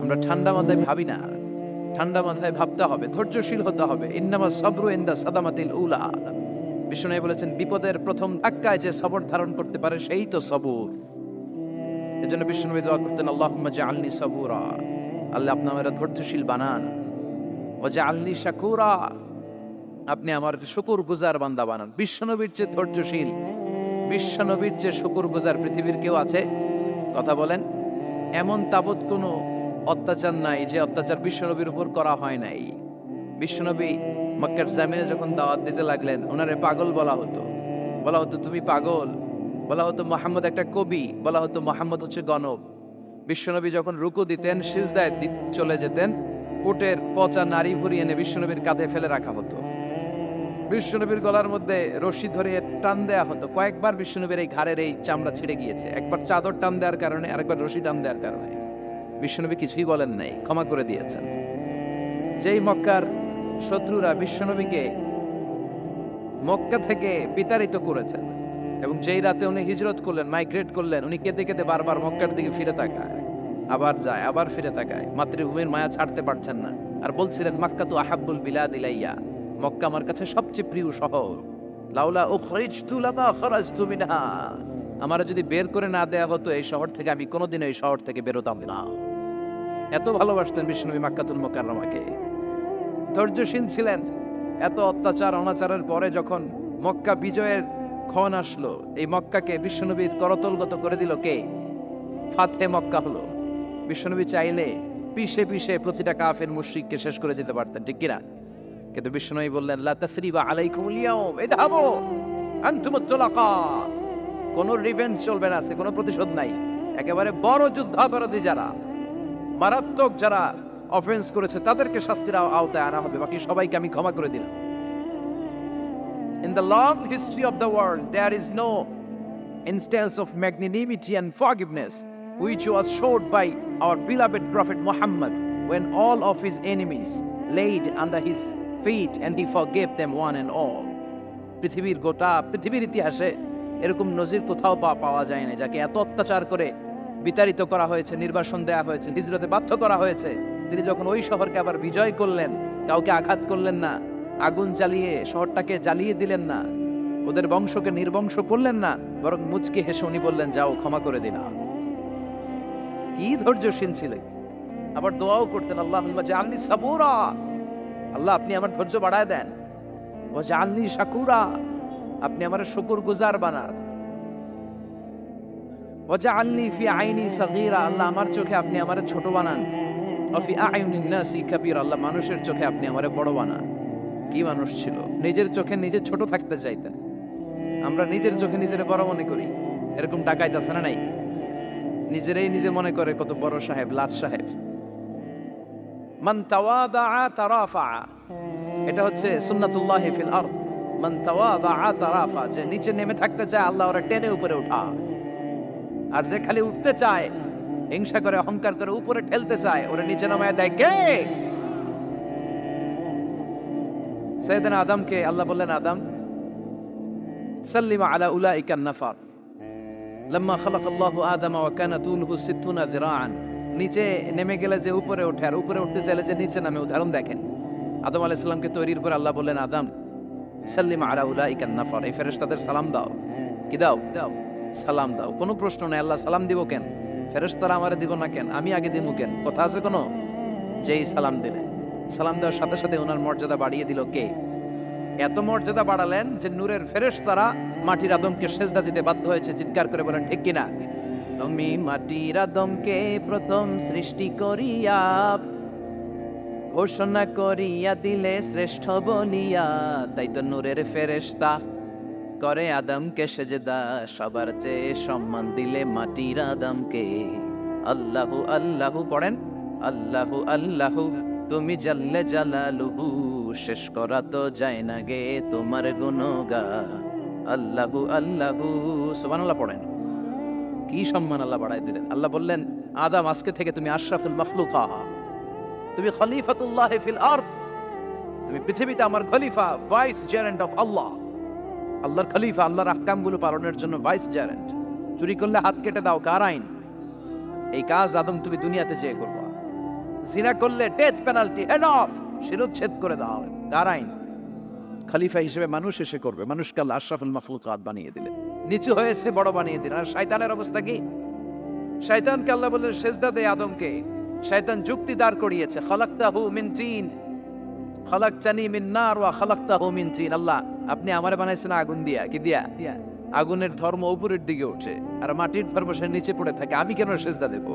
আমরা ঠান্ডা মাথায় ভাবি না, ঠান্ডা মাথায় ভাবতে হবে, ধৈর্যশীল হতে হবে। ইন্নামা সাবরু ইনদা সাদামাতিল উলা। বিষ্ণু বলেছেন বিপদের প্রথম ধাক্কায় যে সবর ধারণ করতে পারে সেই তো সবুর। এজন্য বিষ্ণু দোয়া করতেন, আল্লাহুম্মা জাআলনি সাবুরা, আল্লাহ আপনি আমাকে ধৈর্যশীল বানান। ওয়া জাআলনি শাকুরা, আপনি আমার শুকরগুজার বান্দা বানান। বিশ্বনবীর চেয়ে ধৈর্যশীল, বিশ্বনবীর চেয়ে শুকরগুজার পৃথিবীর কেউ আছে? কথা বলেন। এমন তাবৎ কোনো অত্যাচার নাই যে অত্যাচার বিশ্বনবীর উপর করা হয় নাই। বিশ্বনবী মক্কার জামিনে যখন দাওয়াত দিতে লাগলেন, ওনারে পাগল বলা হতো, বলা হতো তুমি পাগল, বলা হতো মুহাম্মদ একটা কবি, বলা হতো মুহাম্মদ হচ্ছে গণব। বিশ্বনবী যখন রুকু দিতেন, সিজদায় চলে যেতেন, উটের পচা নারী ভুড়ি এনে বিশ্বনবীর কাঁধে ফেলে রাখা হতো। বিশ্বনবীর গলার মধ্যে রশি ধরে টান দেয়া হতো। কয়েকবার বিশ্বনবীর এই ঘাড়ের এই চামড়া ছিঁড়ে গিয়েছে, একবার চাদর টান দেওয়ার কারণে, আরেকবার রশি টান দেওয়ার কারণে। বিশ্বনবী কিছুই বলেন নাই, ক্ষমা করে দিয়েছেন। যেই মক্কার শত্রুরা বিশ্বনবীকে মক্কা থেকে বিতাড়িত করেছেন, এবং যেই রাতে উনি হিজরত করলেন, মাইগ্রেট করলেন, উনি কেঁদে কেঁদে বারবার মক্কার দিকে ফিরে তাকায়, আবার যায়, আবার ফিরে তাকায়, মাতৃভূমির মায়া ছাড়তে পারছেন না। আর বলছিলেন মাক্কা তু আহাব্বুল বিলাদ ইলাইয়া, মক্কা আমার কাছে সবচেয়ে প্রিয় শহর। লাউলা উখরিজতু লামা খরাজতু মিনহা, আমারে যদি বের করে না দেয়া হতো এই শহর থেকে, আমি কোনোদিন এই শহর থেকে বেরোতাম না। এত ভালোবাসতেন বিষ্ণুবী মাক্কাতুল মুকাররমাকে। ধৈর্যশীল ছিলেন। এত অত্যাচার অনাচারের পরে যখন মক্কা বিজয়ের ক্ষণ আসলো, এই মক্কাকে বিশ্বনবীর করতলগত করে দিল কে? ফাতে মক্কা হলো। বিশ্বনবী চাইলে পিষে পিষে প্রতিটা কাফের মুশরিককে শেষ করে দিতে পারতেন, ঠিক কিনা? কিন্তু বিশ্বনবী বললেন লা তাসরিবা আলাইকুমুল ইয়াউম ইযহাবু আনতুমুত তুলাকা, কোনো রিভেঞ্জ চলবে না, আছে কোনো প্রতিশোধ নাই। একেবারে বড় যুদ্ধাপরাধী যারা, মারাত্মক যারা অফেন্স করেছে, তাদেরকে শাস্তির আওতায় আনা হবে, বাকি সবাইকে আমি ক্ষমা করে দিলাম। In the long history of the world, there is no instance of magnanimity and forgiveness which was showed by our beloved Prophet Muhammad when all of his enemies laid under his feet and he forgave them one and all. পৃথিবীর ইতিহাসে এরকম নজির কোথাও পাওয়া যায় না, যাকে এত অত্যাচার করে বিতাড়িত করা হয়েছে, নির্বাসন দেয়া হয়েছে, হিজরতে বাধ্য করা হয়েছে। তিনি যখন ওই শহরকে আবার বিজয় করলেন, কাউকে আঘাত করলেন না, আগুন জ্বালিয়ে শহরটাকে জ্বালিয়ে দিলেন না, ওদের বংশকে নির্বংশ করলেন না, বরং মুচকি হেসে উনি বললেন যাও, ক্ষমা করে দিলাম। কি ধৈর্যশীল ছিলেন। আবার দোয়াও করতেন, আল্লাহুম্মা জাআলনি সাবুরা, আল্লাহ আপনি আমার ধৈর্য বাড়ায় দেন। ওয়া জাআলনি শাকুরা, আপনি আমার শুকরগুজার বানান। ওয়া জাআলনি ফি আইনি সাগীরা, আল্লাহ আমার চোখে আপনি আমারে ছোট বানান। ওয়া ফি আ'য়ুনিন নাসি কাবীরা, আল্লাহ মানুষের চোখে আপনি আমারে বড় বানান। কি মানুষ ছিল, নিজের চোখে নিজে ছোট থাকতে চাইতেন। আমরা নিজের চোখে নিজের বড় মনে করি, এরকম ডাকাইত আছে না নাই? নিজেরাই নিজে মনে করে কত বড় সাহেব, লাট সাহেব। মান তাওয়াদাআ তারাফা, এটা হচ্ছে সুন্নাতুল্লাহি ফিল আরদ। মান তাওয়াদাআ তারাফা, যে নিচে নেমে থাকতে চায় আল্লাহ ওরা টেনে উপরে উঠা, আর যে খালি উঠতে চায়, হিংসা করে অহংকার করে উপরে ঠেলতে চায়, ওরা নিচে নামায় দেয় কে? সাইয়েদনা আদমকে আল্লাহ বললেন, আদম সাল্লিমা আলা উলাইকান নাফার লাম্মা খালাকাল্লাহু আদামা ওয়া কানা তুলহু 60 যিরাআন। নিচে নেমে গেলে যে উপরে ওঠে, আর উপরে উঠতে চাইলে যে নিচে নামে, উদাহরণ দেখেন। আদম আলাইহিস সালামকে তৈরির পর আল্লাহ বললেন, আদম সাল্লিমা আলা উলাইকান নাফার, এই ফেরেশতাদের সালাম দাও। কি দাও? দাও, সালাম দাও। কোনো প্রশ্ন নাই, আল্লাহ সালাম দিব কেন? ফেরেশতারা আমারে দিব না কেন? আমি আগে দিব কেন? কথা আছে কোনো? যেই সালাম দিলেন, সালাম দেওয়ার সাথে সাথে ওনার মর্যাদা বাড়িয়ে দিল কে? এত মর্যাদা বাড়ালেন যে নূরের ফেরেশতারা মাটির আদমকে সেজদা দিতে বাধ্য হয়েছে। চিৎকার করে বলেন ঠিক কিনা? তুমি মাটির আদমকে প্রথম সৃষ্টি করিয়া ঘোষণা করিয়া দিলে শ্রেষ্ঠ বলিয়া, তাই তো নূরের ফেরেশতা করে আদমকে সেজদা, সবার চেয়ে সম্মান দিলে মাটির আদমকে। আল্লাহু আল্লাহু পড়েন, আল্লাহু আল্লাহু তুমি জাল্লে জালালুহু, শেষ করা তো যায় না গে তোমার গুণগান। আল্লাহু আল্লাহু সুবহানাল্লাহ পড়েন। কি সম্মান আল্লাহ বাড়ায় দিলেন। আল্লাহ বললেন, আদম আজকে থেকে তুমি আশরাফুল মাখলুকা, তুমি খলিফাতুল্লাহ ফিল আরদ, তুমি পৃথিবীতে আমার খলিফা, ভাইস জেরেন্ট অফ আল্লাহ। আল্লাহর খলিফা, আল্লাহর আহকামগুলো পালনের জন্য ভাইস জেরেন্ট। চুরি করলে হাত কেটে দাও, কার আইন? এই কাজ আদম তুমি দুনিয়াতে যেয়ে করবা। জিনা করলে ডেথ পেনাল্টি, হেড অফ, শিরোচ্ছেদ করে দাও। কার আইন? খলিফা হিসেবে মানুষ এসে করবে। মানুষকে আল্লাহ আশরাফুল মাখলুকাত বানিয়ে দিলেন, নিচু হয়েছে বড় বানিয়ে দিলেন। আর শয়তানের অবস্থা কি? শয়তানকে আল্লাহ বললেন সেজদা দে আদমকে। শয়তান যুক্তি দাঁড় করিয়েছে, খালাকতাহু মিন তিন খালাকতানি মিন নার ওয়া খালাকতাহু মিন তিন। আল্লাহ, আপনি আমারে বানাইছেন আগুন দিয়া। কি দিয়া? আগুনের ধর্ম উপরের দিকে ওঠে আর মাটির ধর্ম সে নিচে পড়ে থাকে, আমি কেন সেজদা দেব?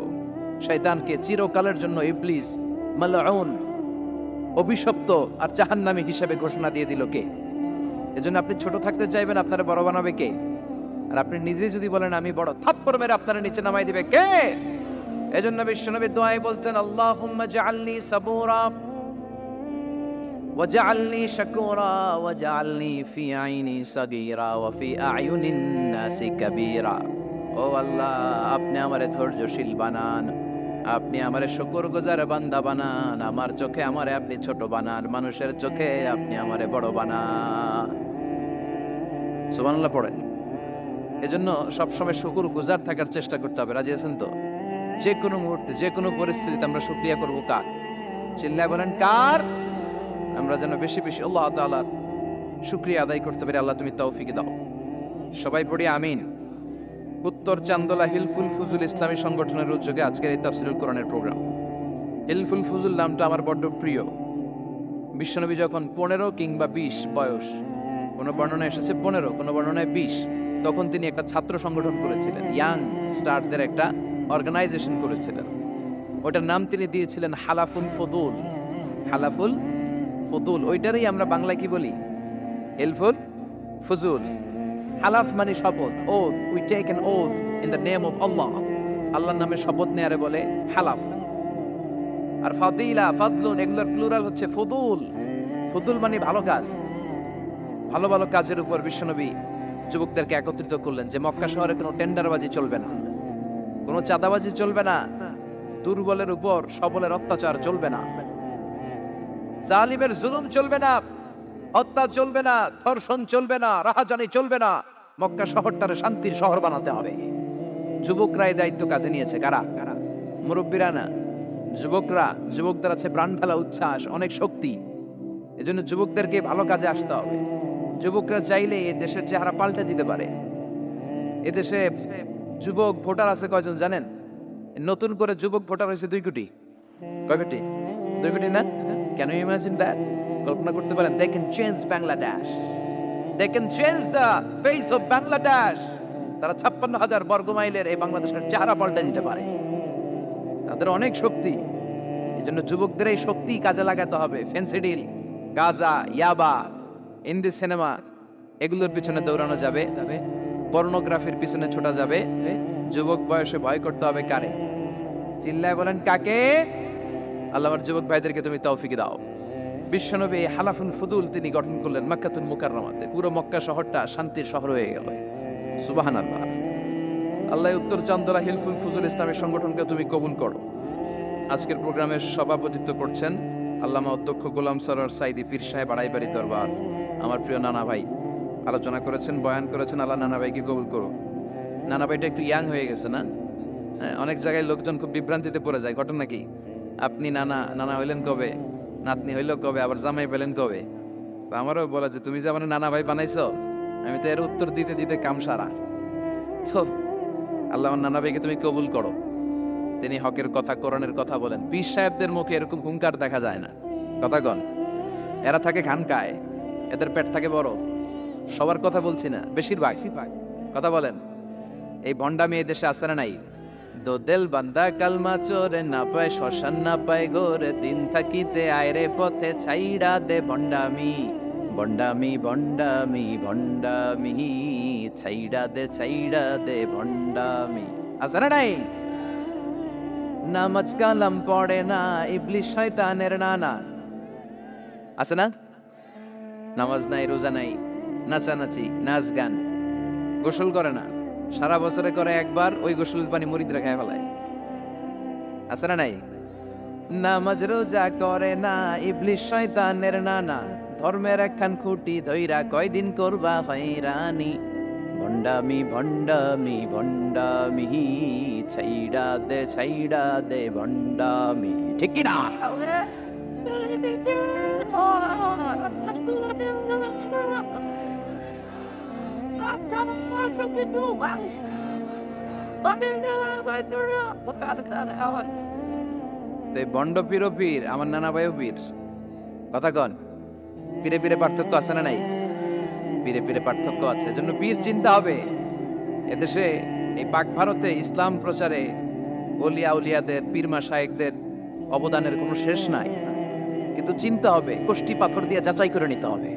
শয়তানকে চিরকালের জন্য ইবলিস মালউন, অভিশপ্ত আর জাহান্নামী হিসেবে ঘোষণা দিয়ে দিল কে? এজন্য আপনি ছোট থাকতে চাইবেন, আপনারা বড় বানাবে কে? আর আপনি নিজে যদি বলেন আমি বড়, থাপ্পড় মেরে আপনারা নিচে নামাই দিবে কে? এজন্য বিশ্বনবী দোয়ায় বলতেন, আল্লাহুম্মা জাআলনি সাবুরা ওয়াজআলনি শাকুরা ওয়াজআলনি ফি আইনি সাগীরা ওয়া ফি আয়ুনিন নাসি কাবীরা। ও আল্লাহ, আপনি আমারে ধৈর্যশীল বানান, আপনি আমারে শুকরগুজার বান্দা বানান, আমার চোখে আমারে আপনি ছোট বানান, মানুষের চোখে আপনি আমারে বড় বানান। সুবহানাল্লাহ পড়েন। এজন্য সবসময় শুকরগুজার থাকার চেষ্টা করতে হবে। রাজি আছেন তো? যে কোনো মুহূর্তে, যে কোনো পরিস্থিতিতে আমরা শুকরিয়া করব কার? চিল্লায় বলেন কার? আমরা যেন বেশি বেশি আল্লাহ তাআলার শুকরিয়া আদায় করতে পারি। আল্লাহ তুমি তৌফিক দাও। সবাই পড়ি আমিন। উত্তর চান্দোলা হিলফুল ফুজুল ইসলামী সংগঠনের উদ্যোগে আজকের এই তাফসীরুল কোরআনের প্রোগ্রাম। হিলফুল ফুজুল নামটা আমার বড্ড প্রিয়। বিশ্বনবী যখন 15 কিংবা 20 বয়স, কোনো বর্ণনায় এসেছে 15, কোনো বর্ণনায় 20, তখন তিনি একটা ছাত্র সংগঠন করেছিলেন, ইয়াং স্টারদের একটা অর্গানাইজেশন করেছিলেন। ওটার নাম তিনি দিয়েছিলেন হালাফুল ফদুল। হালাফুল ফদুল, ওইটারই আমরা বাংলায় কি বলি? হিলফুল ফুজুল। হালাফ মানে শপথ, oath, we take an oath in the name of Allah. আল্লাহর নামে শপথ নেয়ারে বলে হালাফ। আর ফাদিলা, ফাদলুন, এগুলোর প্লুরাল হচ্ছে ফুদুল। ফুদুল মানে ভালো কাজ। ভালো ভালো কাজের উপর বিশ্বনবী যুবকদেরকে একত্রিত করলেন যে মক্কা শহরে কোনো টেন্ডারবাজি চলবে না, কোনো চাঁদাবাজি চলবে না, দুর্বলের উপর সবলের অত্যাচার চলবে না, জালিমের জুলুম চলবে না, হত্যা চলবে না, ধর্ষণ চলবে না, রাহাজানি চলবে না। মক্কা শহরটারে শান্তির শহর বানাতে হবে। যুবকরা এই দায়িত্ব কাঁধে নিয়েছে। কারা? মুরব্বীরা না, যুবকরা। যুবকদের আছে প্রাণ ফেলা উচ্ছ্বাস, অনেক শক্তি। এজন্য যুবকদেরকে ভালো কাজে আসতে হবে। যুবকরা চাইলে এই দেশের চেহারা পাল্টে দিতে পারে। এদেশে যুবক ভোটার আছে কয়জন জানেন? নতুন করে যুবক ভোটার হয়েছে 2 কোটি। কয় কোটি? 2 কোটি না? Can you imagine that? কল্পনা করতে পারেন? They can change Bangladesh. They can change the face of Bangladesh. তারা 56,000 বর্গ মাইলের এই বাংলাদেশের চেহারা পাল্টে দিতে পারে। তাদের অনেক শক্তি। এজন্য যুবকদের এই শক্তি কাজে লাগাতে হবে। ফেন্সিডিল, গাঁজা, ইয়াবা, হিন্দি সিনেমা, এগুলোর পিছনে দৌড়ানো যাবে, পর্নোগ্রাফির পিছনে ছোটা যাবে। যুবক বয়সে ভয় করতে হবে কারে? চিল্লায় বলেন কাকে? আল্লাহ আমার যুবক ভাইদেরকে তুমি তৌফিক দাও। বিশ্বনবী হালাফুল ফুদুল তিনি গঠন করলেন মক্কাতুল মুকাররমাতে। পুরো মক্কা শহরটা শান্তির শহর হয়ে গেল। সুবহানাল্লাহ। আল্লাহ উত্তর চান্দোলা হিলফুল ফুজুল ইসলামী সংগঠনকে তুমি কবুল করো। আজকের প্রোগ্রামের সভাপতিত্ব করছেন আল্লামা অধ্যক্ষ গোলাম সরোয়ার সাইদি পীর সাহেব, আড়াইবাড়ি দরবার। আমার প্রিয় নানা ভাই আলোচনা করেছেন, বয়ান করেছেন। আল্লাহ নানা ভাইকে কবুল করো। নানা ভাইটা একটু ইয়াং হয়ে গেছে না? হ্যাঁ, অনেক জায়গায় লোকজন খুব বিভ্রান্তিতে পড়ে যায়। ঘটনা কি? আপনি নানা নানা হইলেন কবে, নাতনি হইল কবে, আবার জামাই পেলেন কবে? তা আমারও বলা যে তুমি যে আমার নানা ভাই বানাইছো, আমি তো এর উত্তর দিতে দিতে কাম সারা। তো আল্লাহ আমার নানা ভাইকে তুমি কবুল করো। তিনি হকের কথা, কোরআনের কথা বলেন। পীর সাহেবদের মুখে এরকম হুঙ্কার দেখা যায় না। কথা কন। এরা থাকে খানকায়, এদের পেট থাকে বড়। সবার কথা বলছি না, বেশিরভাগ। কথা বলেন। এই ভণ্ডামি এই দেশে আছে না নাই? দো দেল বান্দা কালমা চোরে, না পায় শ্মশান না পায় গোরে, দিন থাকিতে আয়রে পথে ছাইড়া দে ভণ্ডামি, ভণ্ডামি ভণ্ডামি ভণ্ডামি, ছাইড়া দে ভণ্ডামি। আছে না নাই? নামাজ কালাম পড়ে না, ইবলিশ শয়তানের নানা। আছে না? নামাজ নাই, রোজা নাই, নাচানাচি, নাচ গান, গোসল করে না, সারা বছরে করে একবার, ওই গোসলের পানি মুরিদরা খেয়ে ফেলায়। আছে না নাই? নামাজ রোজা করে না, ইবলিশ শয়তানের নানা, ধর্মের একখান খুঁটি ধইরা কয়দিন করবা হয়রানি, ভণ্ডামি ভণ্ডামি ভণ্ডামি, ছাইড়া দে ভণ্ডামি। ঠিক কি না? তো এই বন্ড পীরও পীর, আমার নানা ভাইও পীর। কথা কন, পীরে পীরে পার্থক্য আছে না নাই? পীরে পীরে পার্থক্য আছে, এজন্য পীর চিন্তা হবে। এদেশে এই পাক ভারতে ইসলাম প্রচারে ওলিয়া উলিয়াদের, পীর মাশায়েখদের অবদানের কোনো শেষ নাই। কিন্তু চিন্তা হবে, কষ্টি পাথর দিয়ে যাচাই করে নিতে হবে।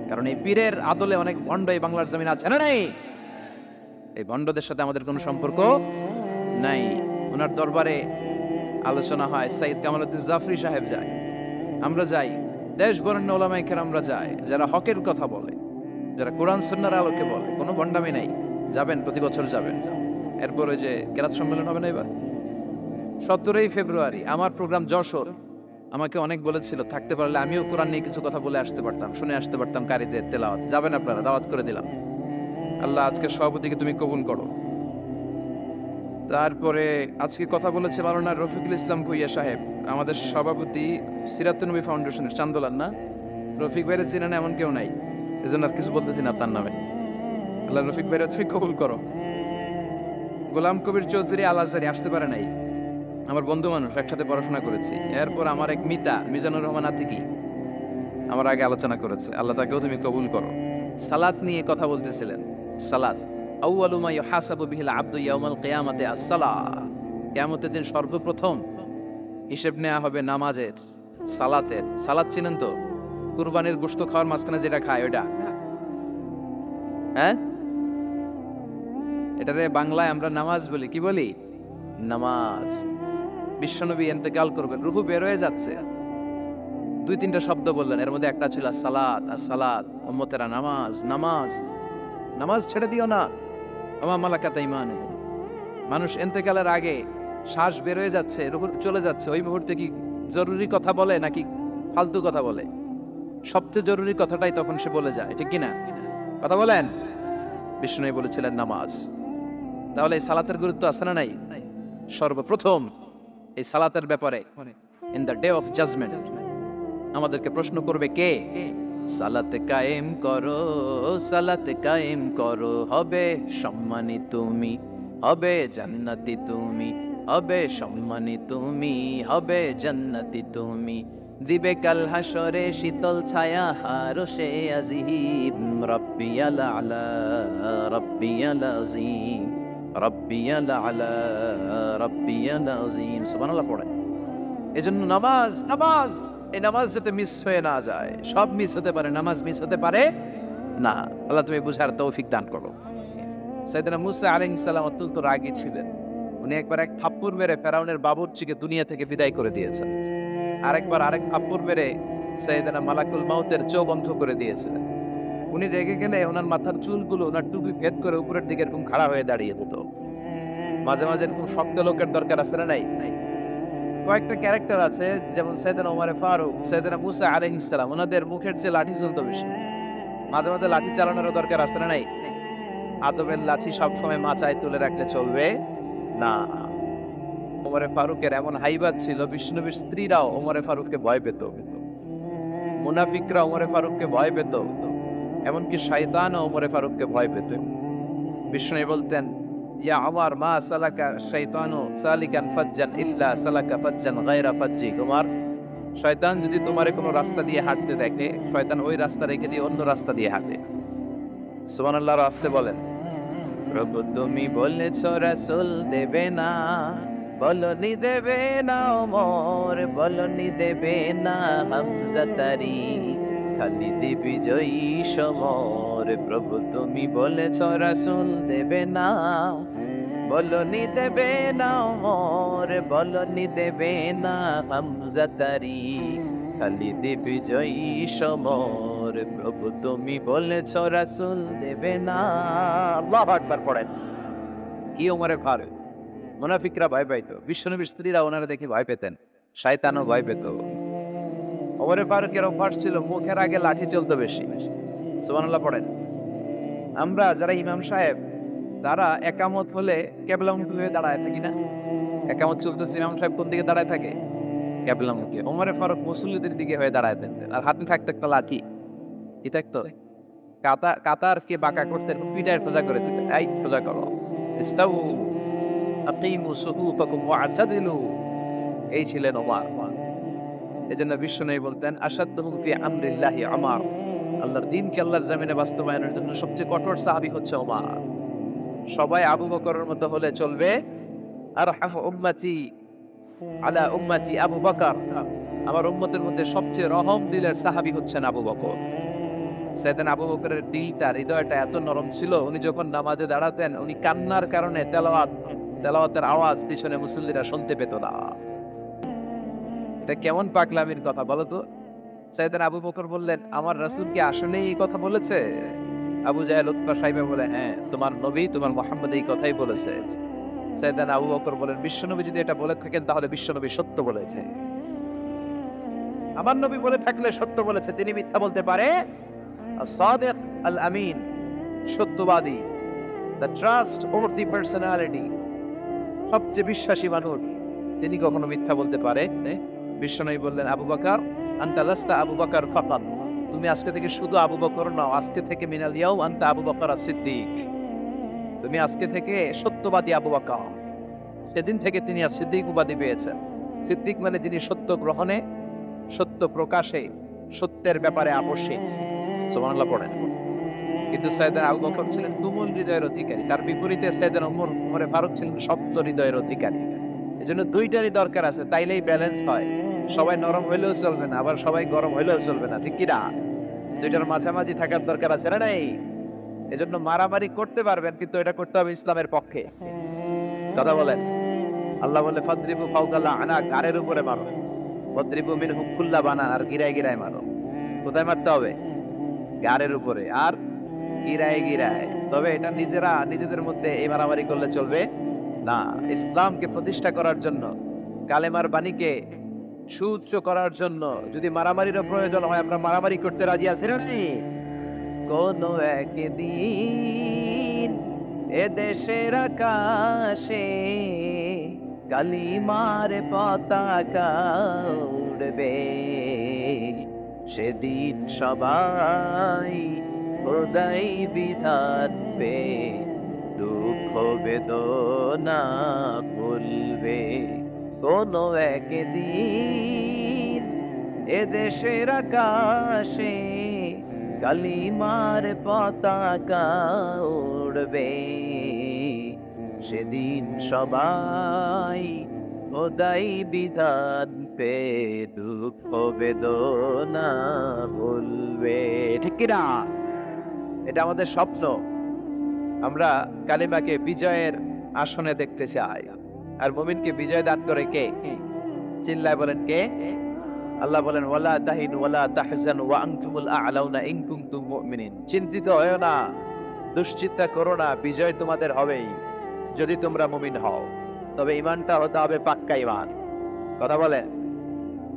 কারণ এই পীরের আদলে অনেক ভণ্ড এই বাংলার জমিন আছে না নাই? এই ভণ্ডদের সাথে আমাদের কোনো সম্পর্ক নাই। ওনার দরবারে আলোচনা হয়, সাইয়্যিদ কামালউদ্দিন জাফরি সাহেব যায়, আমরা যাই, দেশ বরেণ্য ওলামায়ে কেরামরা যায়, যারা হকের কথা বলে, যারা কোরআন সুন্নাহর আলোকে বলে, কোনো ভণ্ডামি নাই। যাবেন, প্রতি বছর যাবেন। এরপর ওই যে কেরাত সম্মেলন হবে না এবার 17ই ফেব্রুয়ারি, আমার প্রোগ্রাম যশোর। আমাকে অনেক বলেছিল থাকতে পারলে আমিও কোরআন নিয়ে কিছু কথা বলে আসতে পারতাম, শুনে আসতে পারতাম কারীদের তেলাওয়াত। যাবেন আপনারা, দাওয়াত করে দিলাম। আল্লাহ আজকে সভাপতিকে তুমি কবুল করো। তারপরে আজকে কথা বলেছে মাওলানা রফিকুল ইসলাম ভুইয়া সাহেব, আমাদের সভাপতি সিরাতুন নবী ফাউন্ডেশনের, চান্দোলার না? রফিক ভাইরে চিনেন এমন কেউ নাই, এজন্য আর কিছু বলতেছি না তার নামে। আল্লাহ রফিক ভাইরে তুমি কবুল করো। গোলাম কবির চৌধুরী আল আজহারি আসতে পারে নাই, আমার বন্ধু মানুষ, একসাথে পড়াশোনা করেছি। এরপর আমার এক মিতা মিজানুর রহমান আতিকি আমার আগে আলোচনা করেছে, আল্লাহ তাকেও তুমি কবুল করো। সালাত নিয়ে কথা বলতেছিলেন। সালাত আউয়ালু মা ইউহাসাবু বিহিল আবদু ইয়াউমাল কিয়ামাতি আস-সালাহ। কিয়ামতের দিন সর্বপ্রথম হিসেব নেওয়া হবে নামাজের, সালাতের। সালাত চিনেন তো? কুরবানির গোশত খাওয়ার মাঝখানে যেটা খায় ওটা, হ্যাঁ? এটারে বাংলায় আমরা নামাজ বলি, কি বলি? নামাজ। বিশ্বনবী ইন্তেকাল করবেন, রূহ বের হয়ে যাচ্ছে, 2-3টা শব্দ বললেন, এর মধ্যে একটা ছিল সালাত। আর সালাত, উম্মতেরা নামাজ, নামাজ, নামাজ ছেড়ে দিও না। আমা মালাকাত আইমানুকুম। মানুষ ইন্তেকালের আগে শ্বাস বের হয়ে যাচ্ছে, রূহ চলে যাচ্ছে, ওই মুহূর্তে কি জরুরি কথা বলে নাকি ফালতু কথা বলে? সবচেয়ে জরুরি কথাটাই তখন সে বলে যায়, ঠিক কি না? কথা বলেন। বিষ্ণু বলেছিলেন নামাজ। তাহলে এই সালাতের গুরুত্ব আছে না নাই? সর্বপ্রথম এই সালাতের ব্যাপারে in the day of judgement আমাদেরকে প্রশ্ন করবে কে? সালাতে কায়েম করো, সালাতে কায়েম করো, হবে সম্মানী তুমি, হবে জান্নাতি তুমি, হবে সম্মানী তুমি, হবে জান্নাতি তুমি। দিবে কাল হাসরে শীতল ছায়া হারশে আজিম, রাব্বিয়াল আলা, রাব্বিয়াল আযীম, রাব্বিয়াল আলা, রাব্বিয়াল আযীম। সুবহানাল্লাহ পড়েন। এজন্য নামাজ, নামাজ, এই নামাজ যাতে মিস হয়ে না যায়। সব মিস হতে পারে, নামাজ মিস হতে পারে না। আল্লাহ তুমি বুঝার তৌফিক দান করো। সাইয়েদনা মুসা আলাইহিস সালাম অত্যন্ত রাগী ছিলেন। উনি একবার এক থাপ্পড় মেরে ফেরাউনের বাবুর্চিকে দুনিয়া থেকে বিদায় করে দিয়েছেন। আরেকবার আরেক থাপ্পড় মেরে সাইয়েদনা মালাকুল মাউতের চোখ বন্ধ করে দিয়েছিলেন। উনি রেগে গেলে ওনার মাথার চুলগুলো ওনার টুপি ভেদ করে উপরের দিকে এরকম খাড়া হয়ে দাঁড়িয়ে যেত। মাঝে মাঝে এরকম শক্ত লোকের দরকার আছে না নাই? কয়েকটা ক্যারেক্টার আছে, যেমন সাইয়েদনা ওমর ফারুক, সাইয়েদনা মুসা আলাইহিস সালাম, ওনাদের মুখের চেয়ে লাঠি চলতো বেশি। মাঝে মাঝে লাঠি চালানোর দরকার আছে না নাই? আদবের লাঠি সবসময় মাচায় তুলে রাখলে চলবে না। ওমরে ফারুকের এমন হাইবাত ছিল, বিষ্ণুবীর স্ত্রীরাও ওমরে ফারুককে ভয় পেত, মুনাফিকরা ওমরে ফারুককে ভয় পেত, এমনকি শয়তানও ওমরে ফারুককে ভয় পেত। বিষ্ণু বলতেন, ইয়া ওমর মা সালাকা শাইতানু সালিকান ফাজ্জান ইল্লা সালাকা ফাজ্জান গায়রা ফাজ্জি। তোমার শয়তান যদি তোমারে কোনো রাস্তা দিয়ে হাঁটতে দেখে, শয়তান ওই রাস্তা রেখে দিয়ে অন্য রাস্তা দিয়ে হাঁটে। সুবহানাল্লাহ। আসতে বলেন। প্রভু তুমি বলেছ রাসূল দেবে না, বলনি দেবে না ওমর, বলনি দেবে না হামজা তারি, খালিদ বিজয়ী সমর। প্রভু তুমি বলেছ রাসূল দেবে না, বলনি দেবে না ওমর, বলনি দেবে না হামজা তারি, খালিদ বিজয়ী সমর। প্রভু তুমি বলেছ রাসূল দেবে না। আল্লাহু আকবার পড়েন। কি ওমরে ফারুক, মুনাফিকরা ভয় পাইতো, বিশ্বনবীর স্ত্রীরা ওনারা দেখে ভয় পেতেন, শয়তানও ভয় পেত। ওমরে ফারুকের অভ্যাস ছিল মুখের আগে লাঠি চলতো বেশি। সুবহানাল্লাহ পড়েন। আমরা যারা ইমাম সাহেব, তারা একামত হলে কেবলামুখী হয়ে দাঁড়ায় থাকি না? একামত চলতেছে, ইমাম সাহেব কোন দিকে দাঁড়ায় থাকে? কেবলামুখী। ওমরে ফারুক মুসল্লিদের দিকে হয়ে দাঁড়ায় থাকতেন, আর হাতে থাকতো একটা লাঠি। কি থাকতো? কাতারকে বাঁকা করতেন, পিঠায় সোজা করে দিতেন, এই সোজা করো, ইস্তাউ আকিমু সুফুফাকুম ওয়া'তাদিলু। এই ছিলেন ওমর। এজন্য বিশ্বনবী বলতেন, আশাদ্দুহুম ফি আমরিল্লাহি ওমর। আল্লাহর দ্বীনকে আল্লাহর জমিনে বাস্তবায়নের জন্য সবচেয়ে কঠোর সাহাবী হচ্ছে ওমর। সবাই আবু বকরের মতো হলে চলবে। আরহামু উম্মতি আলা উম্মতি আবু বকর। আমার উম্মতের মধ্যে সবচেয়ে রহম দিলের সাহাবী হচ্ছেন আবু বকর। সাইয়েদনা আবু বকরের দিলটা, হৃদয়টা এত নরম ছিল, উনি যখন নামাজে দাঁড়াতেন, উনি কান্নার কারণে তেলাওয়াতের আওয়াজ পিছনে মুসল্লিরা শুনতে পেত না। এটা কেমন পাগলামির কথা বলো তো? সাইয়েদনা আবু বকর বললেন, আমার রাসূল কি আসলেই এই কথা বলেছে? আবু জাহেল, উতবা, সাইবা বলে, হ্যাঁ, তোমার নবী, তোমার মুহাম্মদ এই কথাই বলেছে। সাইয়েদনা আবু বকর বলেন, বিশ্বনবী যদি এটা বলে থাকেন তাহলে বিশ্বনবী সত্য বলেছে। আমার নবী বলে থাকলে সত্য বলেছে, তিনি মিথ্যা বলতে পারে? as-sadiq al-amin, সত্যবাদী, the trustworthy personality, সবচেয়ে বিশ্বাসী মানুষ, তিনি কখনো মিথ্যা বলতে পারে? বিশ্বনবী বললেন, আবু বকর আনতা লাস্তা আবু বকর ফাকাত। তুমি আজকে থেকে শুধু আবু বকর নও, আজকে থেকে মিনাল ইয়াউম আনতা আবু বকর as-সিদ্দিক। তুমি আজকে থেকে সত্যবাদী আবু বকর। সেদিন থেকে তিনি সিদ্দিক উপাধি পেয়েছেন। সিদ্দিক মানে যিনি সত্য গ্রহণে, সত্য প্রকাশে, সত্যের ব্যাপারে আপোষহীন। সুবহানাল্লাহ পড়েন। কিন্তু সাইয়েদনা আবু বকর ছিলেন তুমুল হৃদয়ের অধিকারী, তার বিপরীতে সাইয়েদনা ওমরে ফারুক ছিলেন শক্ত হৃদয়ের অধিকারী। এজন্য দুইটারই দরকার আছে, তাইলেই ব্যালেন্স হয়। সবাই নরম হইলেও চলবে না, আবার সবাই গরম হইলেও চলবে না, ঠিক কি না? দুইটার মাঝামাঝি থাকার দরকার আছে না নাই? এজন্য মারামারি করতে পারবেন, কিন্তু এটা করতে হবে ইসলামের পক্ষে। কথা বলেন। আল্লাহ বলে, ফাদরিবু ফাওকাল আনাক, গারের উপরে মারো। ওয়াদরিবু মিনহুম কুল্লা বানান, আর গিরায় গিরায় মারো। কোথায় মারতে হবে? গারের উপরে আর গিরায় গিরায়। তবে এটা নিজেদের মধ্যে এই মারামারি করলে চলবে না। ইসলামকে প্রতিষ্ঠা করার জন্য, কালেমার বাণীকে সুউচ্চ করার জন্য যদি মারামারিরও প্রয়োজন হয়, আমরা মারামারি করতে রাজি আছি না? কোন একদিন এ দেশের আকাশে কালিমার পতাকা উড়বে, সেদিন সবাই খোদাই বিধান পে দুঃখ বেদনা ভুলবে। কোন একদিন এ দেশের আকাশে কালিমার পতাকা উড়বে, সেদিন সবাই খোদাই বিধান পে দুঃখ বেদনা ভুলবে। ঠিক কিনা? এটা আমাদের স্বপ্ন। আমরা কালিমাকে বিজয়ের আসনে দেখতে চাই। আর মুমিনকে বিজয় দান করে কে? চিল্লায় বলেন, কে? আল্লাহ বলেন, ওয়ালা তাহিনু ওয়ালা তাহজানু ওয়া আনতুমুল আ'লাউনা ইন কুনতুম মুমিনিন। চিন্তিত হয়ো না, দুশ্চিন্তা করো না, বিজয় তোমাদের হবেই যদি তোমরা মুমিন হও। তবে ঈমানটা হতে হবে পাক্কা ঈমান। কথা বলেন।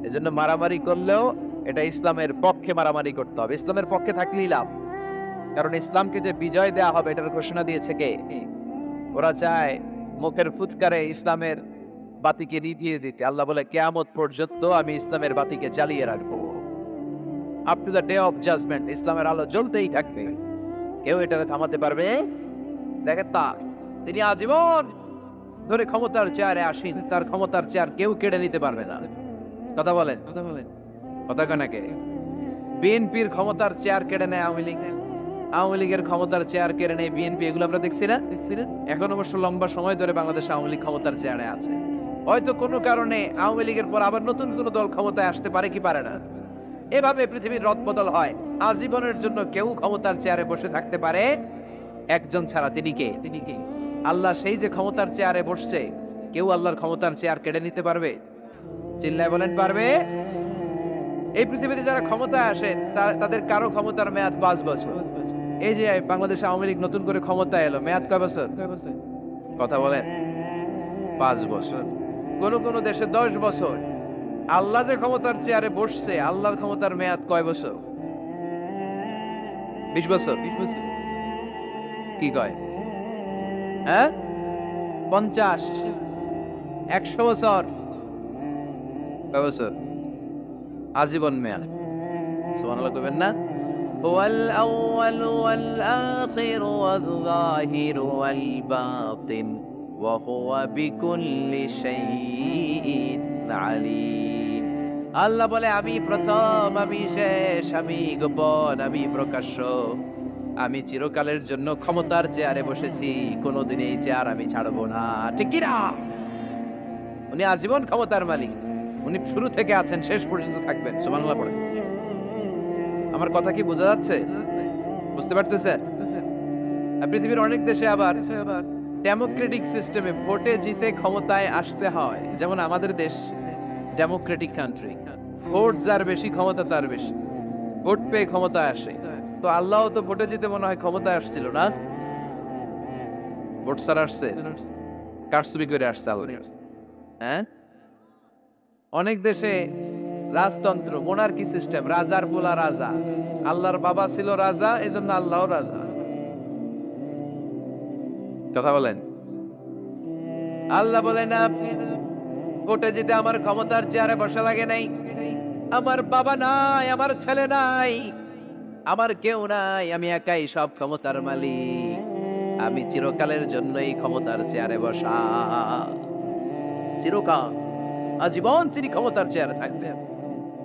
এজন্য মারামারি করলেও এটা ইসলামের পক্ষে মারামারি করতে হবে, ইসলামের পক্ষে থাকলেই লাভ। কারণ ইসলামকে যে বিজয় দেয়া হবে এটার ঘোষণা দিয়েছে কে? ওরা চায় মুখের ফুৎকারে ইসলামের বাতিকে নিভিয়ে দিতে। আল্লাহ বলে, কিয়ামত পর্যন্ত আমি ইসলামের বাতিকে জ্বালিয়ে রাখবো। Up to the day of judgement ইসলামের আলো জ্বলতেই থাকবে, কেউ এটাকে থামাতে পারবে? দেখেন তিনি আজীবন ধরে ক্ষমতার চেয়ারে আসীন, তার ক্ষমতার চেয়ার কেউ কেড়ে নিতে পারবে না। কথা বলেন, কথা কেনাকে বিএনপির ক্ষমতার চেয়ার কেড়ে নেয় আওয়ামী লীগ, আওয়ামী লীগের ক্ষমতার চেয়ার কেড়ে নেয় বিএনপি। এগুলো আমরা দেখছি না? এখন অবশ্য লম্বা সময় ধরে বাংলাদেশ আওয়ামী লীগ ক্ষমতার চেয়ারে আছে। হয়তো কোনো কারণে আওয়ামী লীগের পর আবার নতুন কোনো দল ক্ষমতায় আসতে পারে কি পারে না। এভাবে পৃথিবীর রদবদল হয়। আজীবনের জন্য কেউ ক্ষমতার চেয়ারে বসে থাকতে পারে একজন ছাড়া। তিনি কে? আল্লাহ। সেই যে ক্ষমতার চেয়ারে বসছে, কেউ আল্লাহর ক্ষমতার চেয়ার কেড়ে নিতে পারবে? চিল্লায় বলেন, পারবে? এই পৃথিবীতে যারা ক্ষমতায় আসে তাদের কারো ক্ষমতার মেয়াদ 5 বছর। এই যে বাংলাদেশ আওয়ামী লীগ নতুন করে ক্ষমতায় এলো, মেয়াদ কয় বছর? কথা বলেন। 5 বছর। কোন কোন দেশে 10 বছর। আল্লাহ যে ক্ষমতার চেয়ারে বসছে, আল্লাহর ক্ষমতার মেয়াদ কয় বছর? 20 বছর। কি কয়? হ্যাঁ, 50, 100 বছর। কয় বছর? আজীবন মেয়াদ। সুবহানাল্লাহ কইবেন না? হুয়াল আউয়ালু ওয়াল আখিরু ওয়াল যাহিরু ওয়াল বাতিন ওয়া হুয়া বিকুল্লি শাইইন আলীম। আল্লাহ বলে আমি প্রথম, আমি শেষ, আমি গোপন, আমি প্রকাশ্য। আমি চিরকালের জন্য ক্ষমতার চেয়ারে বসেছি, কোনোদিন এই চেয়ার আমি ছাড়বো না। ঠিক কি না? উনি আজীবন ক্ষমতার মালিক। উনি শুরু থেকে আছেন, শেষ পর্যন্ত থাকবেন। সুবহানাল্লাহ পড়েন। আমার কথা কি বোঝা যাচ্ছে? বুঝতে পারতেছেন? পৃথিবীর অনেক দেশে আবার ডেমোক্রেটিক সিস্টেমে ভোটে জিতে ক্ষমতায় আসতে হয়। যেমন আমাদের দেশ ডেমোক্রেটিক কান্ট্রি। ভোট যার বেশি ক্ষমতা তার বেশি। ভোট পেয়ে ক্ষমতায় আসে। তো আল্লাহও তো ভোটে জিতে মনে হয় ক্ষমতায় আসছিল না? ভোট ছাড়া আসছে? কারচুপি করে আসছে আল্লাহ। হ্যাঁ? অনেক দেশে রাজতন্ত্র, মোনার্কি সিস্টেম, রাজার পোলা রাজা। আল্লাহর বাবা ছিল রাজা, এজন্য আল্লাহও রাজা। কথা বলেন। আল্লাহ বলে না, ভোটে জিতে আমার ক্ষমতার চেয়ারে বসা লাগে নাই। আমার বাবা নাই, আমার ছেলে নাই, আমার কেউ নাই, আমি একাই সব ক্ষমতার মালিক। আমি চিরকালের জন্য এই ক্ষমতার চেয়ারে বসা। চিরকাল, আজীবন তিনি ক্ষমতার চেয়ারে থাকবেন।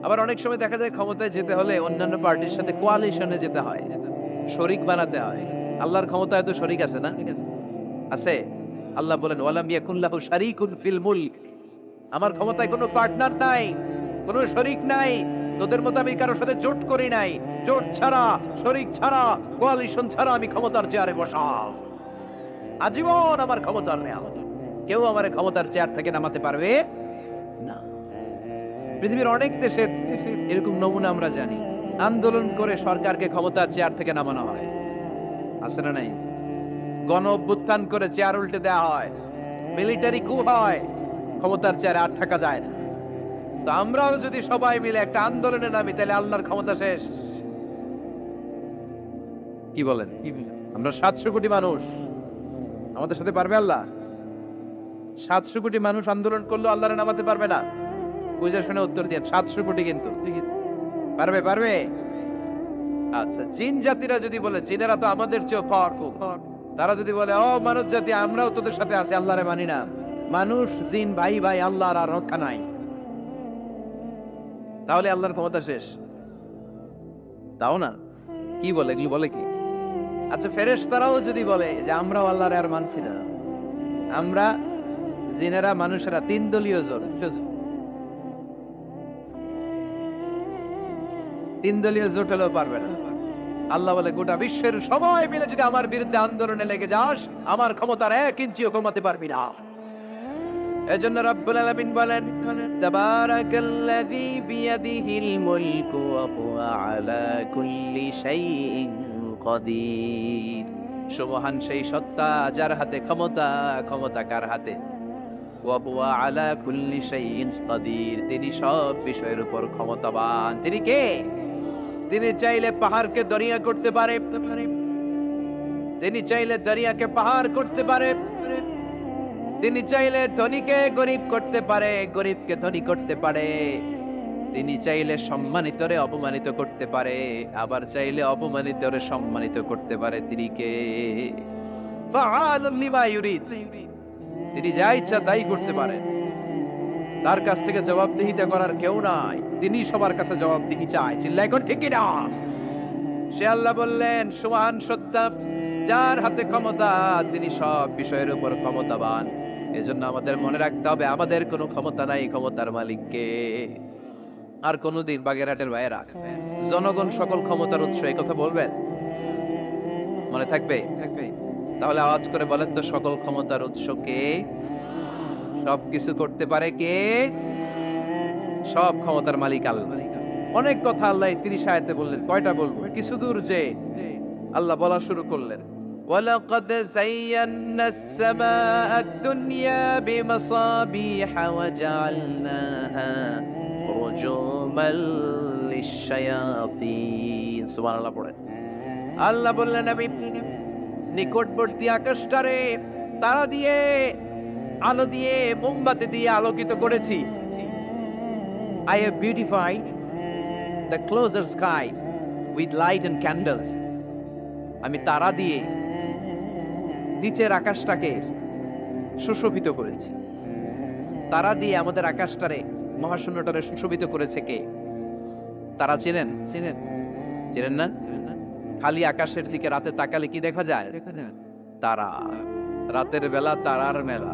আবার অনেক সময় দেখা যায় ক্ষমতায় যেতে হলে অন্যান্য পার্টির সাথে কোয়ালিশনে যেতে হয়, শরিক বানাতে হয়। আল্লাহর ক্ষমতায় তো শরিক আছে না? আছে। আল্লাহ বলেন ওয়ালাম ইয়াকুল্লাহু শারীকুন ফিল মুলক। আমার ক্ষমতায় কোনো পার্টনার নাই, কোনো শরিক নাই। তোদের মতো আমি কারোর সাথে জোট করি নাই। জোট ছাড়া, শরিক ছাড়া, কোয়ালিশন ছাড়া আমি ক্ষমতার চেয়ারে বসা। আজীবন আমার ক্ষমতার নেয়ামত। কেউ আমার ক্ষমতার চেয়ার থেকে নামাতে পারবে না। পৃথিবীর অনেক দেশের এরকম নমুনা আমরা জানি। আন্দোলন করে সরকারকে ক্ষমতার চেয়ার থেকে নামানো হয়। আছে না নাই? গণ অভ্যুত্থান করে চেয়ার উল্টে দেওয়া হয়, মিলিটারি কু হয়, ক্ষমতার চেয়ারে আর থাকা যায় না। তো আমরাও যদি সবাই মিলে একটা আন্দোলনে নামি, তাহলে আল্লাহর ক্ষমতা শেষ। কি বলেন? আমরা 700 কোটি মানুষ, আমাদের সাথে পারবে আল্লাহ? 700 কোটি মানুষ আন্দোলন করলেও আল্লাহরে নামাতে পারবে না? বুঝে শুনে উত্তর দিয়ে। 700 কোটি কিন্তু পারবে? পারবে? আচ্ছা, জিন জাতিরা যদি বলে, জিনেরা তো আমাদের চেয়ে পাওয়ারফুল, তারা যদি বলে ও মানব জাতি, আমরাও তোদের সাথে আছি, আল্লাহরে মানি না, মানুষ জিন ভাই ভাই, আল্লাহর আর রক্ষা নাই, তাহলে আল্লাহর ক্ষমতা শেষ? তাও না। কি বলে, এগুলো বলে কি? আচ্ছা, ফেরেশতারাও যদি বলে যে আমরাও আল্লাহরে আর মানছি না, আমরা জিনেরা মানুষেরা 3 দলীয় জোট, 3 দলীয় জোট হলেও পারবে না। আল্লাহ বলে গোটা বিশ্বের সবাই মিলে যদি আমার বিরুদ্ধে আন্দোলনে লেগে যাস, আমার ক্ষমতার 1 ইঞ্চিও কমাতে পারবি না। এজন্য রব্বুল আলামিন বলেন তাবারাকাল্লাযী বিয়াদিহিল মুলকু ওয়া হুয়া আলা কুল্লি শাইইন কাদির। সুবহান সেই সত্তা যার হাতে ক্ষমতা, ক্ষমতা কার হাতে? ওয়া হুয়া আলা কুল্লি শাইইন কাদির, তিনি সব বিষয়ের উপর ক্ষমতাবান। তিনি কে? তিনি চাইলে পাহাড়কে দরিয়া করতে পারে, তিনি চাইলে দরিয়াকে পাহাড় করতে পারে, তিনি চাইলে ধনীকে গরিব করতে পারে, গরিবকে ধনী করতে পারে, তিনি চাইলে সম্মানিতরে অপমানিত করতে পারে, আবার চাইলে অপমানিতরে সম্মানিত করতে পারে। তিনি কে? ফাআলুল লিমা ইউরিদ, তিনি যা ইচ্ছা তাই করতে পারেন। তার কাছ থেকে জবাবদিহিতা করার কেউ নাই, তিনি সবার কাছে জবাবদিহি চায়। চিল্লায় কোন ঠিক না? সে আল্লাহ বললেন সুবহান সত্তা যার হাতে ক্ষমতা, তিনি সব বিষয়ের উপর ক্ষমতাবান। এজন্য আমাদের মনে রাখতে হবে আমাদের কোনো ক্ষমতা নাই, ক্ষমতার মালিককে। আর কোনদিন বাগেরহাটের ভাইয়েরা, জনগণ সকল ক্ষমতার উৎস, এই কথা বলবেন? মনে থাকবে? তাহলে আওয়াজ করে বলেন তো, সকল ক্ষমতার উৎস কে? সবকিছু করতে পারে কে? সব ক্ষমতার মালিক আল্লাহ। অনেক কথা আল্লাহ 30 আয়াতে বললেন। কয়টা বলবো? কিছু দূর যে আল্লাহ বলা শুরু করলেন ওয়ালাকাদ যায়্যানাস সামাআদ দুনিয়া বিমাসাবিহা ওয়া জাআলনাহা রুজুমান লিশ-শায়াতিন। সুবহানাল্লাহ পড়েন। আল্লাহ বললেন আমি নিকটবর্তী আকাশটারে তারা দিয়ে, আলো দিয়ে, মোমবাতি দিয়ে আলোকিত করেছি। I have beautified the closer skies with light and candles. আমি তারা দিয়ে নিচের আকাশটাকে সুশোভিত করেছি। তারা দিয়ে আমাদের আকাশটারে, মহাশূন্যটারে সুশোভিত করেছে কে? তারা চেনেন? চেনেন? চেনেন না? খালি আকাশের দিকে রাতে তাকালে কি দেখা যায়? তারা। রাতের বেলা তারার মেলা।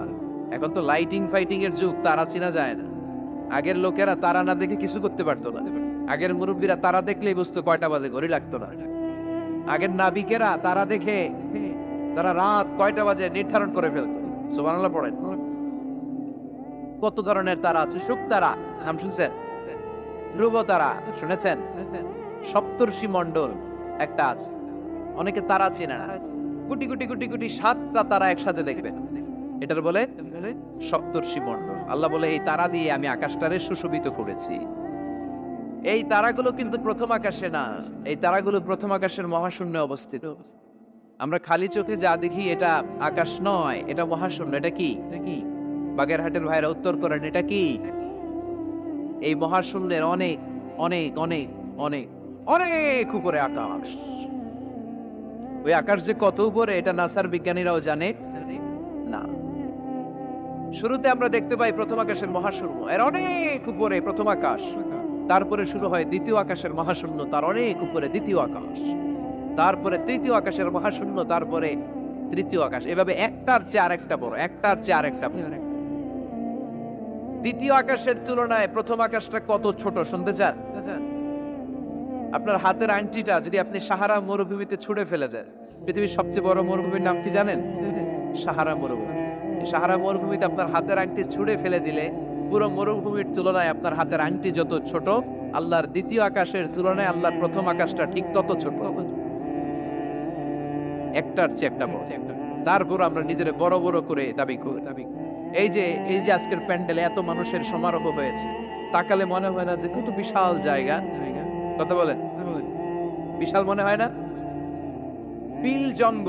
এখন তো লাইটিং ফাইটিং এর যুগ, তারা চেনা যায় না। আগের লোকেরা তারা না দেখে কিছু করতে পারতো না। আগের মুরব্বীরা তারা দেখলেই বুঝতো কয়টা বাজে, ঘড়ি লাগতো না। আগের নাবিকেরা তারা দেখে তারা রাত কয়টা বাজে নির্ধারণ করে ফেলতো। সুবহানাল্লাহ পড়েন। কত ধরনের তারা আছে। শুকতারা নাম শুনছেন? ধ্রুব তারা শুনেছেন? সপ্তর্ষি মণ্ডল একটা আছে, অনেকে তারা চেনে না। কোটি কোটি কোটি কোটি 7টা তারা একসাথে দেখবেন, এটার বলে সপ্তর্ষি মণ্ডল। আল্লাহ বলে এই তারা দিয়ে আমি আকাশটারে সুশোভিত করেছি। এই তারাগুলো কিন্তু প্রথম আকাশে না, এই তারাগুলো প্রথম আকাশের মহাশূন্যে অবস্থিত। আমরা খালি চোখে যা দেখি এটা আকাশ নয়, এটা মহাশূন্য। এটা কি? বাগেরহাটের ভাইরা উত্তর করেন, এটা কি? এই মহাশূন্যের অনেক অনেক অনেক অনেক অনেক উপরে আকাশ। ওই আকাশ যে কত উপরে এটা নাসার বিজ্ঞানীরাও জানে না। শুরুতে আমরা দেখতে পাই প্রথম আকাশের মহাশূন্য, এর অনেক উপরে প্রথম আকাশ। তারপরে শুরু হয় দ্বিতীয় আকাশের মহাশূন্য, তার অনেক উপরে দ্বিতীয় আকাশ। তারপরে তৃতীয় আকাশের মহাশূন্য, তারপরে তৃতীয় আকাশ। এভাবে একটার চেয়ে আরেকটা বড়, একটার চেয়ে আরেকটা বড়। দ্বিতীয় আকাশের তুলনায় প্রথম আকাশটা কত ছোট শুনতে চান? আপনার হাতের আংটিটা যদি আপনি সাহারা মরুভূমিতে ছুঁড়ে ফেলে দেন, পৃথিবীর সবচেয়ে বড় মরুভূমির নাম কি জানেন? সাহারা মরুভূমি। এই সাহারা মরুভূমিতে আপনার হাতের আংটি ছুঁড়ে ফেলে দিলে পুরো মরুভূমির তুলনায় আপনার হাতের আংটি যত ছোট, আল্লাহর দ্বিতীয় আকাশের তুলনায় আল্লাহর প্রথম আকাশটা ঠিক তত ছোট। একটার চেয়ে একটা বড়। তারপর আমরা নিজের বড় বড় করে দাবি করি। এই যে আজকের প্যান্ডেলে এত মানুষের সমারোহ হয়েছে, তাকালে মনে হয় না যে কত বিশাল জায়গা? কথা বলেন, বিশাল মনে হয় না? বিল জঙ্গ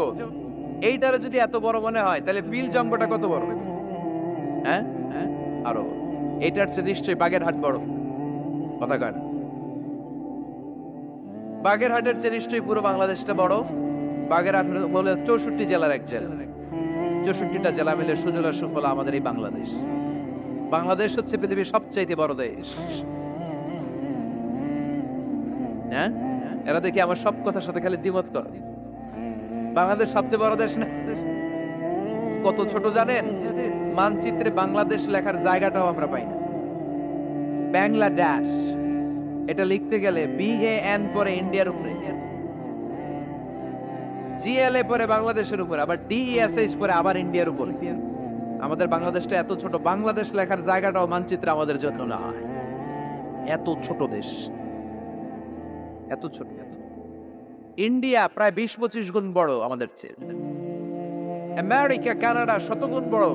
এইটারে যদি এত বড় মনে হয়, তাহলে বিল জঙ্গটা কত বড়? হ্যাঁ, আরো এইটার চেয়ে নিশ্চয়ই বাগেরহাট বড়। কথা কয় না? বাগেরহাটের চেয়ে নিশ্চয়ই পুরো বাংলাদেশটা বড়। বাগেরহাট বলে 64 জেলার এক জেলা। 64টা জেলা মিলে সুজলা সুফলা আমাদের এই বাংলাদেশ। বাংলাদেশ হচ্ছে পৃথিবীর সবচাইতে বড় দেশ। হ্যাঁ, এরা দেখি আমার সব কথার সাথে খালি দ্বিমত করে। বাংলাদেশ সবচেয়ে বড় দেশ না? কত ছোট জানেন? মানচিত্রে বাংলাদেশ লেখার জায়গাটাও আমরা পাই না। বাংলাদেশ এটা লিখতে গেলে BAN পরে ইন্ডিয়ার উপরে, GLA পরে বাংলাদেশের উপরে, আবার DESH পরে আবার ইন্ডিয়ার উপরে। আমাদের বাংলাদেশটা এত ছোট, বাংলাদেশ লেখার জায়গাটাও মানচিত্রে আমাদের জন্য না। এত ছোট দেশ, এত ছোট। ইন্ডিয়া প্রায় 20-25 গুণ বড় আমাদের চেয়ে। আমেরিকা, কানাডা শতগুণ বড়।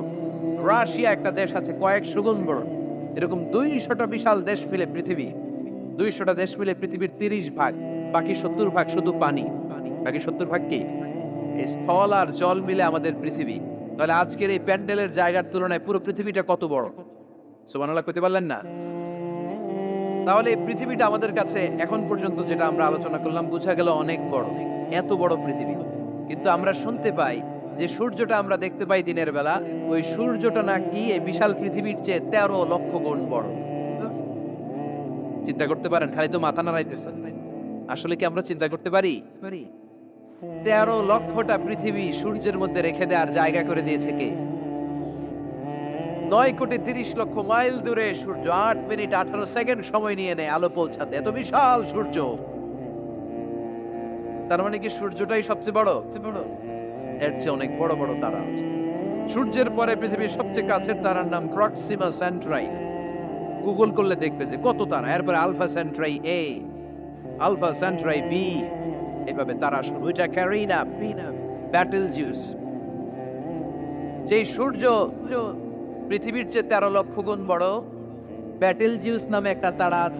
রাশিয়া একটা দেশ আছে কয়েকশো গুণ বড়। এরকম 200টা বিশাল দেশ মিলে পৃথিবী, 200টা দেশ মিলে পৃথিবীর 30 ভাগ, বাকি 70 ভাগ শুধু পানি। বাকি 70 ভাগ কি? স্থল আর জল মিলে আমাদের পৃথিবী। তাহলে আজকের এই প্যান্ডেলের জায়গার তুলনায় পুরো পৃথিবীটা কত বড়? সুবহানাল্লাহ কইতে পারলেন না? তাহলে এই পৃথিবীটা আমাদের কাছে এখন পর্যন্ত যেটা আমরা আলোচনা করলাম বোঝা গেল অনেক বড়, এত বড় পৃথিবী। কিন্তু আমরা শুনতে পাই যে সূর্যটা আমরা দেখতে পাই দিনের বেলা, ওই সূর্যটা নাকি এই বিশাল পৃথিবীর চেয়ে 13 লক্ষ গুণ বড়। চিন্তা করতে পারেন? খালি তো মাথা নাড়াইতেছেন। আসলে কি আমরা চিন্তা করতে পারি? 13 লক্ষটা পৃথিবী সূর্যের মধ্যে রেখে দেওয়ার জায়গা করে দিয়েছে কে? 9,30,00,000 মাইল দূরে সূর্য 8 মিনিট 18 সেকেন্ড সময় নিয়ে নেয় আলো পৌঁছাতে। এত বিশাল সূর্য। তার মানে কি সূর্যটাই সবচেয়ে বড়? এর চেয়ে অনেক বড় বড় তারা আছে। সূর্যের পরে পৃথিবীর সবচেয়ে কাছের তারার নাম প্রক্সিমা সেন্ট্রাই। গুগল করলে দেখবে যে কত তারা। এরপরে Alpha Centauri A, Alpha Centauri B, এভাবে তারা শুরু। এটা ক্যারিনা, ব্যাটেলজিউস। যেই সূর্য পৃথিবীর চেয়ে 13 লক্ষ গুণ বড়, ব্যাটেলজিউস নামে একটা তারা আছে।